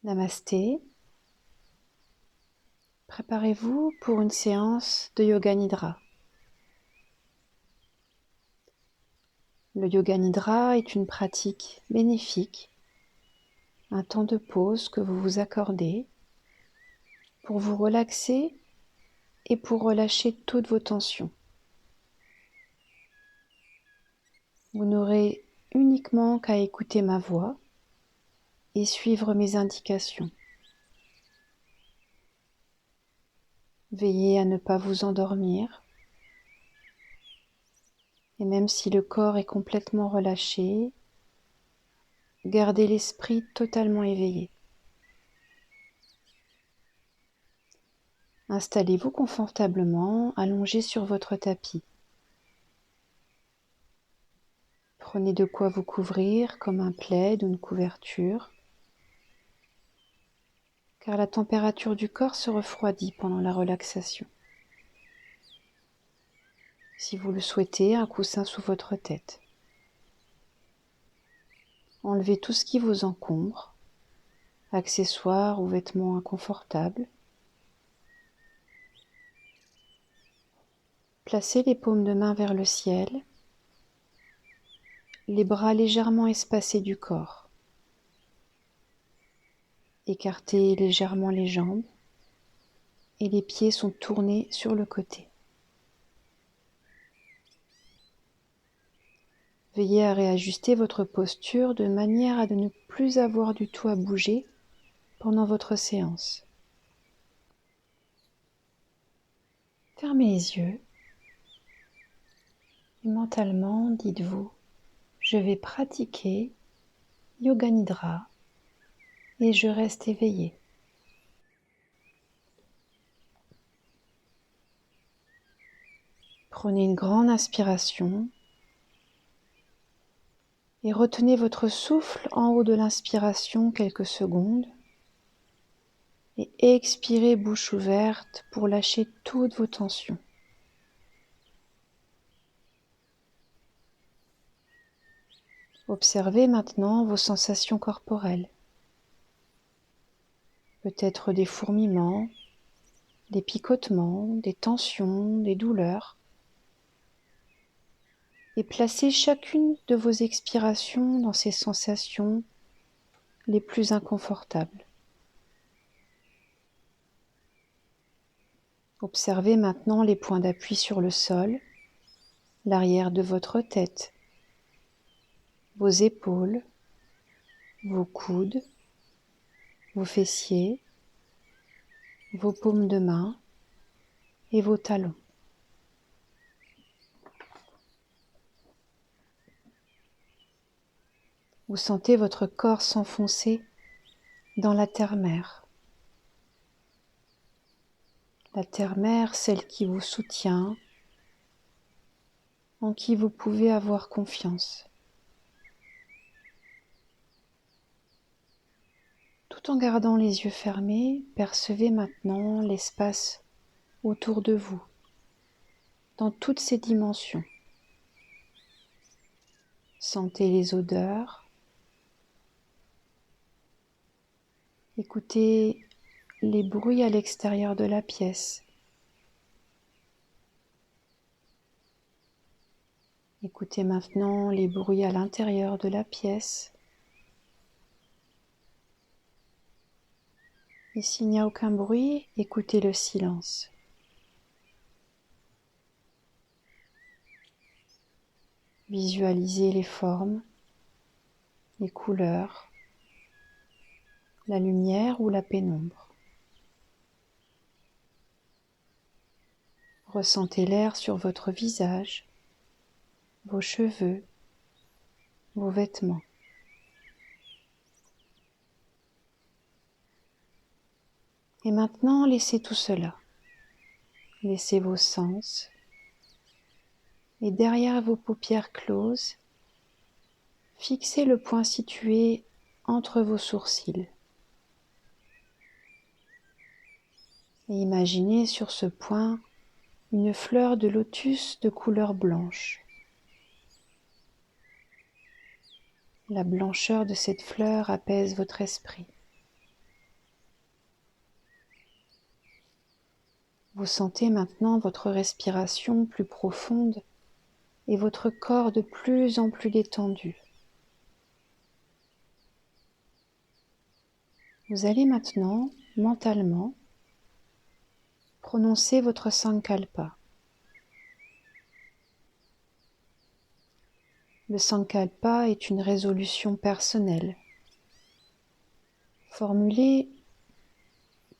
Namasté. Préparez-vous pour une séance de Yoga Nidra. Le Yoga Nidra est une pratique bénéfique, un temps de pause que vous vous accordez pour vous relaxer et pour relâcher toutes vos tensions. Vous n'aurez uniquement qu'à écouter ma voix et suivre mes indications. Veillez à ne pas vous endormir. Et même si le corps est complètement relâché, gardez l'esprit totalement éveillé. Installez-vous confortablement, allongé sur votre tapis. Prenez de quoi vous couvrir comme un plaid ou une couverture, car la température du corps se refroidit pendant la relaxation. Si vous le souhaitez, un coussin sous votre tête. Enlevez tout ce qui vous encombre, accessoires ou vêtements inconfortables. Placez les paumes de main vers le ciel, les bras légèrement espacés du corps. Écartez légèrement les jambes et les pieds sont tournés sur le côté. Veillez à réajuster votre posture de manière à ne plus avoir du tout à bouger pendant votre séance. Fermez les yeux et mentalement dites-vous: je vais pratiquer Yoga Nidra et je reste éveillé. Prenez une grande inspiration et retenez votre souffle en haut de l'inspiration quelques secondes et expirez bouche ouverte pour lâcher toutes vos tensions. Observez maintenant vos sensations corporelles. Peut-être des fourmillements, des picotements, des tensions, des douleurs. Et placez chacune de vos expirations dans ces sensations les plus inconfortables. Observez maintenant les points d'appui sur le sol, l'arrière de votre tête, vos épaules, vos coudes, vos fessiers, vos paumes de main et vos talons. Vous sentez votre corps s'enfoncer dans la terre-mère. La terre-mère, celle qui vous soutient, en qui vous pouvez avoir confiance. Tout en gardant les yeux fermés, percevez maintenant l'espace autour de vous, dans toutes ses dimensions. Sentez les odeurs, écoutez les bruits à l'extérieur de la pièce. Écoutez maintenant les bruits à l'intérieur de la pièce. Et s'il n'y a aucun bruit, écoutez le silence. Visualisez les formes, les couleurs, la lumière ou la pénombre. Ressentez l'air sur votre visage, vos cheveux, vos vêtements. Et maintenant, laissez tout cela. Laissez vos sens. Et derrière vos paupières closes, fixez le point situé entre vos sourcils. Et imaginez sur ce point une fleur de lotus de couleur blanche. La blancheur de cette fleur apaise votre esprit. Vous sentez maintenant votre respiration plus profonde et votre corps de plus en plus détendu. Vous allez maintenant, mentalement, prononcer votre Sankalpa. Le Sankalpa est une résolution personnelle, formulée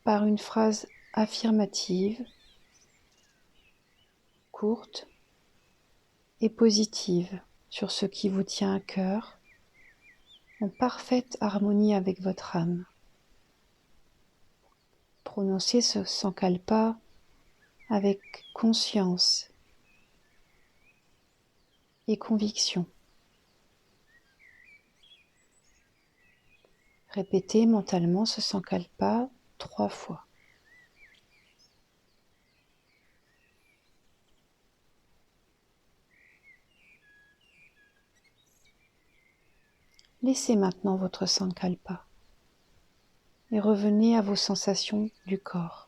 par une phrase affirmative, courte et positive sur ce qui vous tient à cœur, en parfaite harmonie avec votre âme. Prononcez ce Sankalpa avec conscience et conviction. Répétez mentalement ce Sankalpa 3 fois. Laissez maintenant votre Sankalpa et revenez à vos sensations du corps.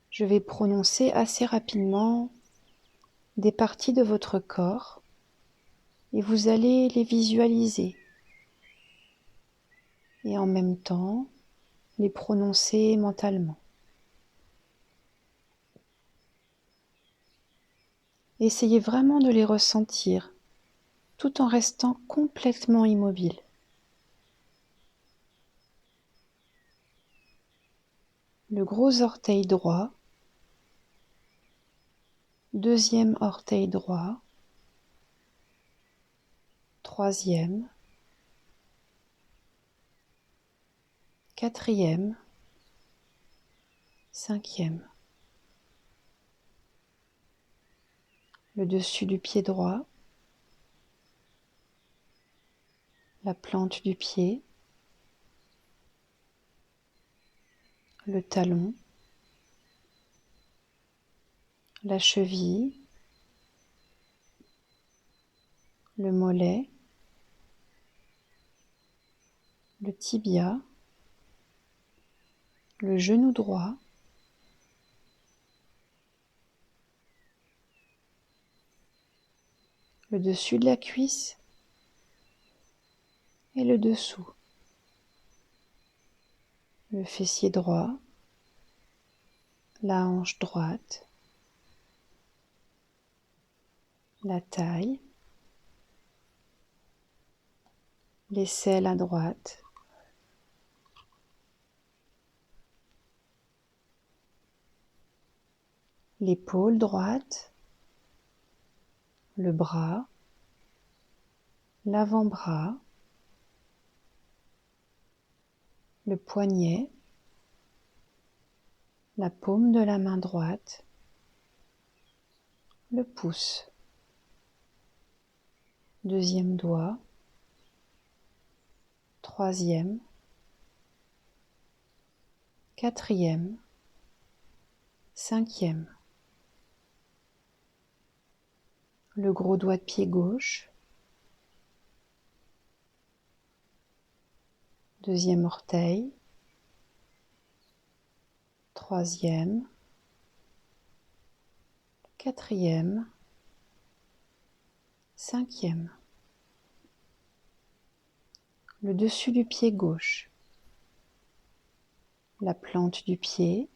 Je vais prononcer assez rapidement des parties de votre corps et vous allez les visualiser et en même temps les prononcer mentalement. Essayez vraiment de les ressentir tout en restant complètement immobile. Le gros orteil droit, deuxième orteil droit, troisième, quatrième, cinquième. Le dessus du pied droit, la plante du pied, le talon, la cheville, le mollet, le tibia, le genou droit, le dessus de la cuisse et le dessous, le fessier droit, la hanche droite, la taille, l'aisselle à droite, l'épaule droite, le bras, l'avant-bras, le poignet, la paume de la main droite, le pouce, deuxième doigt, troisième, quatrième, cinquième, le gros doigt de pied gauche, deuxième orteil, troisième, quatrième, cinquième, le dessus du pied gauche, la plante du pied,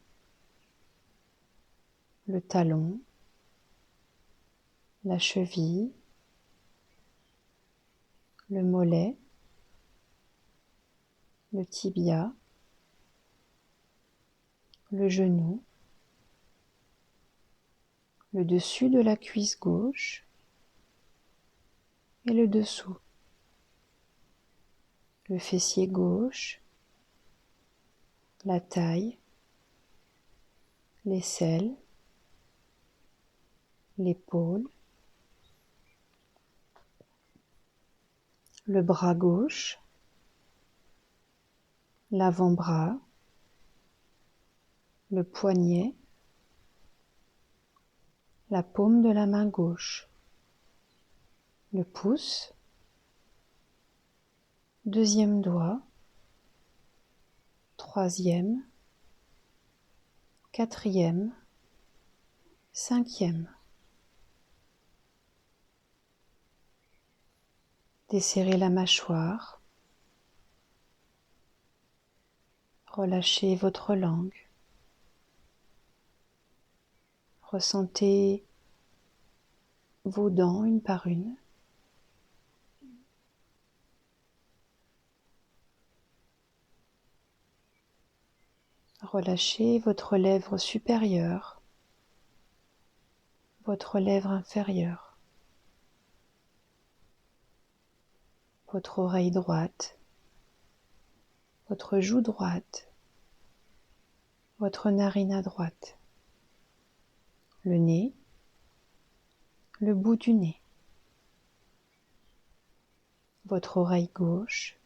le talon, la cheville, le mollet, le tibia, le genou, le dessus de la cuisse gauche et le dessous, le fessier gauche, la taille, l'aisselle, l'épaule, le bras gauche, l'avant-bras, le poignet, la paume de la main gauche, le pouce, deuxième doigt, troisième, quatrième, cinquième. Desserrez la mâchoire. Relâchez votre langue. Ressentez vos dents une par une. Relâchez votre lèvre supérieure, votre lèvre inférieure, votre oreille droite, votre joue droite, votre narine à droite, le nez, le bout du nez, votre oreille gauche,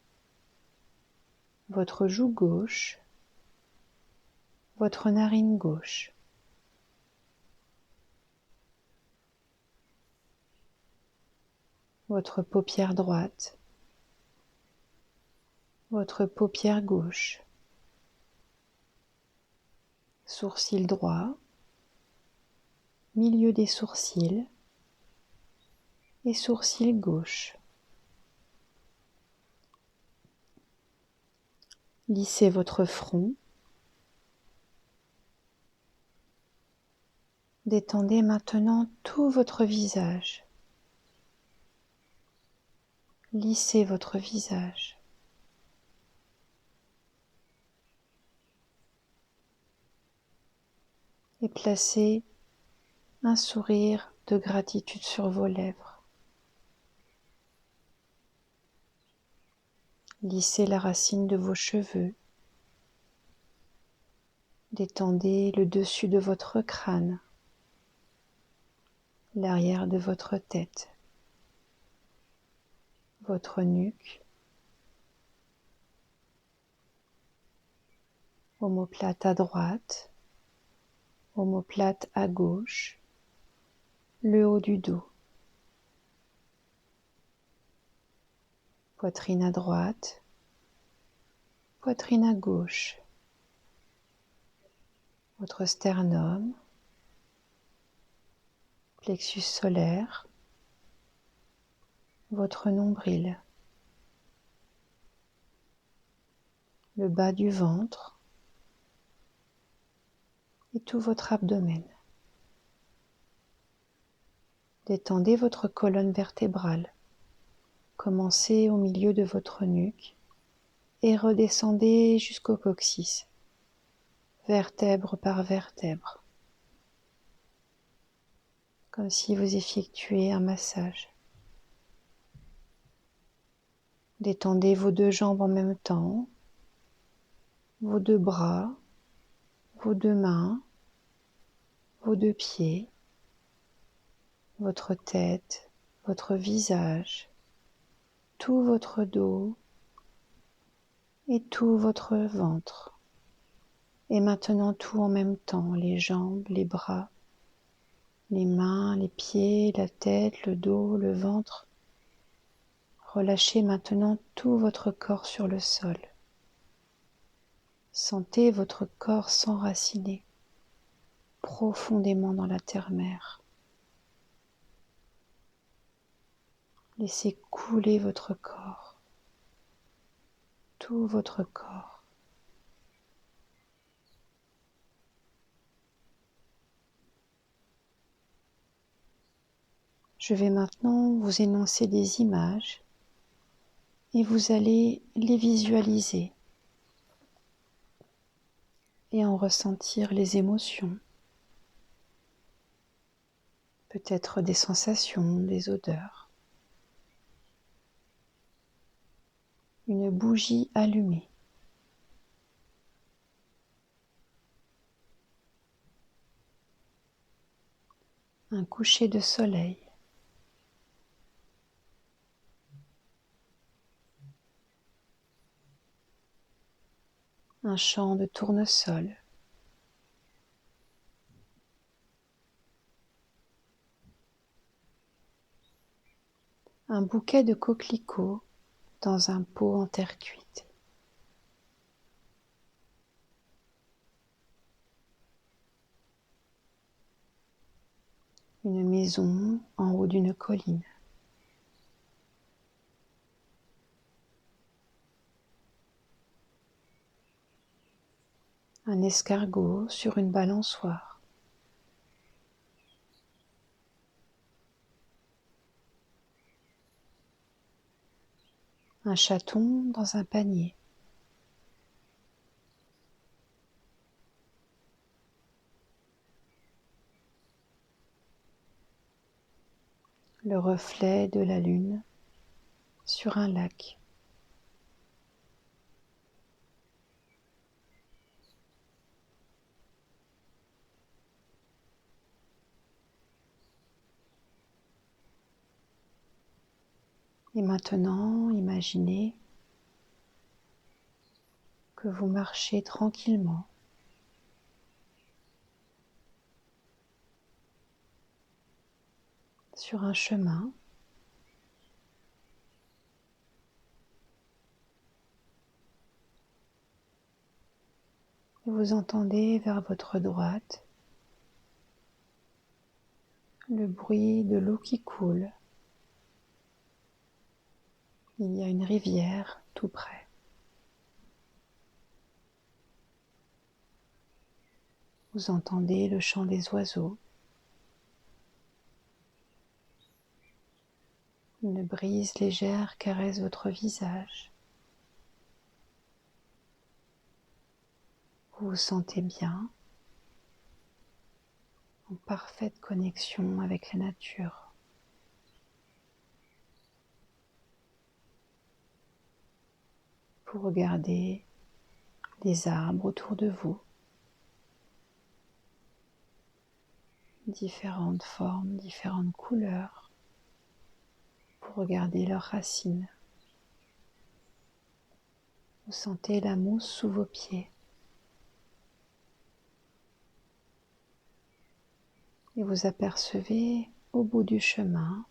votre joue gauche, votre narine gauche, votre paupière droite, votre paupière gauche, sourcil droit, milieu des sourcils et sourcil gauche. Lissez votre front. Détendez maintenant tout votre visage. Lissez votre visage. Et placez un sourire de gratitude sur vos lèvres. Lissez la racine de vos cheveux. Détendez le dessus de votre crâne, l'arrière de votre tête, votre nuque, omoplate à droite, omoplate à gauche, le haut du dos, poitrine à droite, poitrine à gauche, votre sternum, plexus solaire, votre nombril, le bas du ventre et tout votre abdomen. Détendez votre colonne vertébrale. Commencez au milieu de votre nuque et redescendez jusqu'au coccyx, vertèbre par vertèbre, comme si vous effectuiez un massage. Détendez vos deux jambes en même temps, vos deux bras, vos deux mains, vos deux pieds, votre tête, votre visage, tout votre dos et tout votre ventre. Et maintenant tout en même temps, les jambes, les bras, les mains, les pieds, la tête, le dos, le ventre. Relâchez maintenant tout votre corps sur le sol. Sentez votre corps s'enraciner profondément dans la terre-mère. Laissez couler votre corps, tout votre corps. Je vais maintenant vous énoncer des images et vous allez les visualiser et en ressentir les émotions, peut-être des sensations, des odeurs. Une bougie allumée. Un coucher de soleil. Un champ de tournesol. Un bouquet de coquelicots dans un pot en terre cuite. une maison en haut d'une colline. Un escargot sur une balançoire. Un chaton dans un panier. Le reflet de la lune sur un lac. Et maintenant, imaginez que vous marchez tranquillement sur un chemin et vous entendez vers votre droite le bruit de l'eau qui coule. Il y a une rivière tout près. Vous entendez le chant des oiseaux. Une brise légère caresse votre visage. Vous vous sentez bien, en parfaite connexion avec la nature. Vous regardez les arbres autour de vous, différentes formes, différentes couleurs. Vous regardez leurs racines. Vous sentez la mousse sous vos pieds. Et vous apercevez au bout du chemin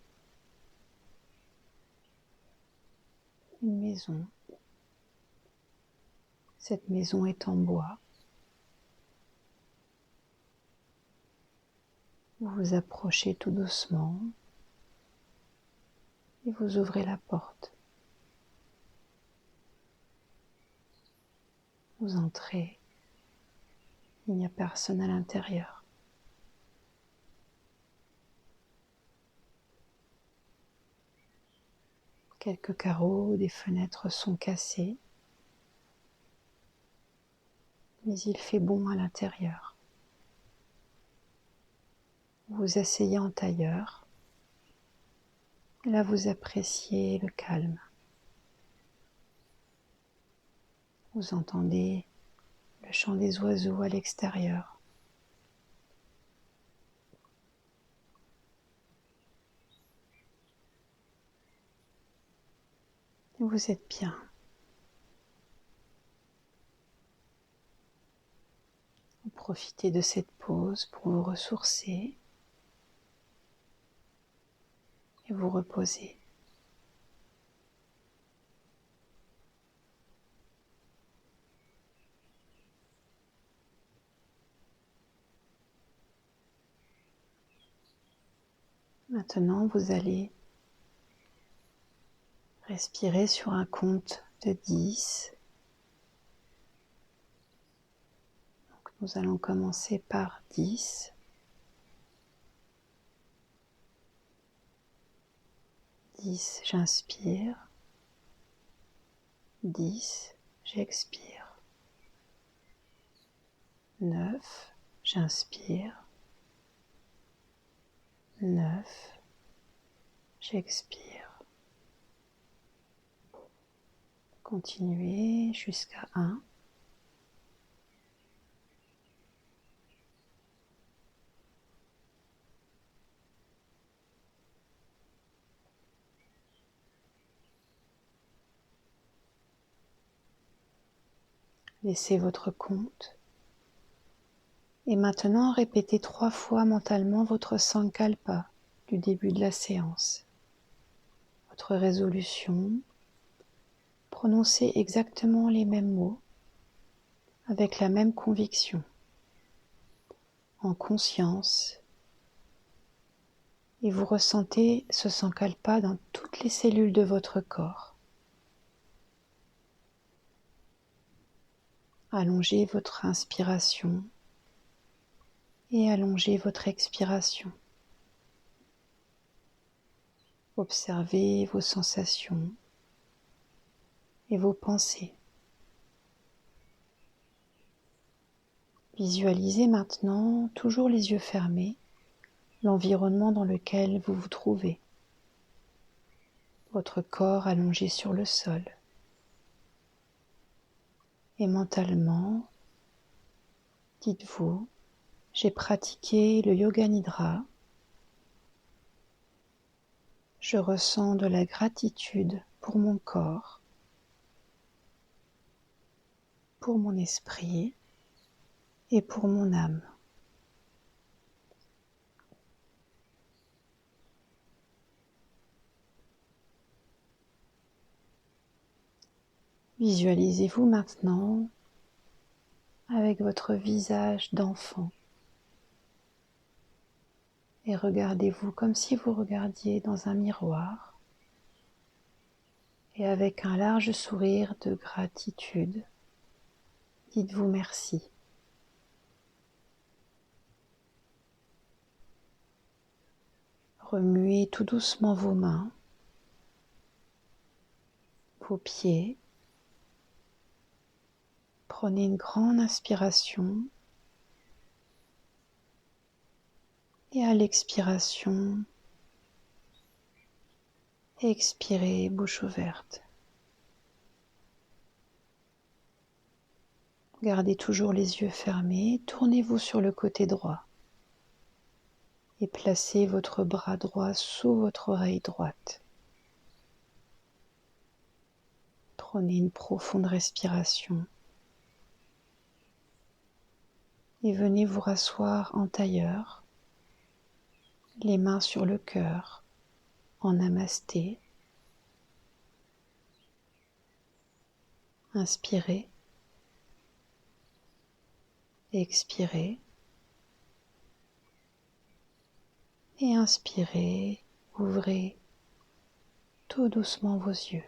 une maison. Cette maison est en bois. Vous vous approchez tout doucement et vous ouvrez la porte. Vous entrez. Il n'y a personne à l'intérieur. Quelques carreaux des fenêtres sont cassés, mais il fait bon à l'intérieur. Vous vous asseyez en tailleur. Et là, vous appréciez le calme. Vous entendez le chant des oiseaux à l'extérieur. Et vous êtes bien. Vous profitez de cette pause pour vous ressourcer et vous reposer. Maintenant, vous allez respirer sur un compte de 10. Donc, nous allons commencer par 10. 10, j'inspire. 10, j'expire. 9, j'inspire. 9, j'expire. Continuez jusqu'à 1. Laissez votre compte. Et maintenant, répétez 3 fois mentalement votre Sankalpa du début de la séance. Votre résolution. Prononcez exactement les mêmes mots avec la même conviction, en conscience et vous ressentez ce sankalpa dans toutes les cellules de votre corps. Allongez votre inspiration et allongez votre expiration. Observez vos sensations et vos pensées. Visualisez maintenant, toujours les yeux fermés, l'environnement dans lequel vous vous trouvez. Votre corps allongé sur le sol. Et mentalement, dites-vous, j'ai pratiqué le yoga nidra. Je ressens de la gratitude pour mon corps, pour mon esprit et pour mon âme. Visualisez-vous maintenant avec votre visage d'enfant et regardez-vous comme si vous regardiez dans un miroir et avec un large sourire de gratitude, dites-vous merci. Remuez tout doucement vos mains, vos pieds. Prenez une grande inspiration et à l'expiration, expirez bouche ouverte. Gardez toujours les yeux fermés, tournez-vous sur le côté droit et placez votre bras droit sous votre oreille droite. Prenez une profonde respiration et venez vous rasseoir en tailleur, les mains sur le cœur, en namasté. Inspirez, expirez et inspirez, ouvrez tout doucement vos yeux.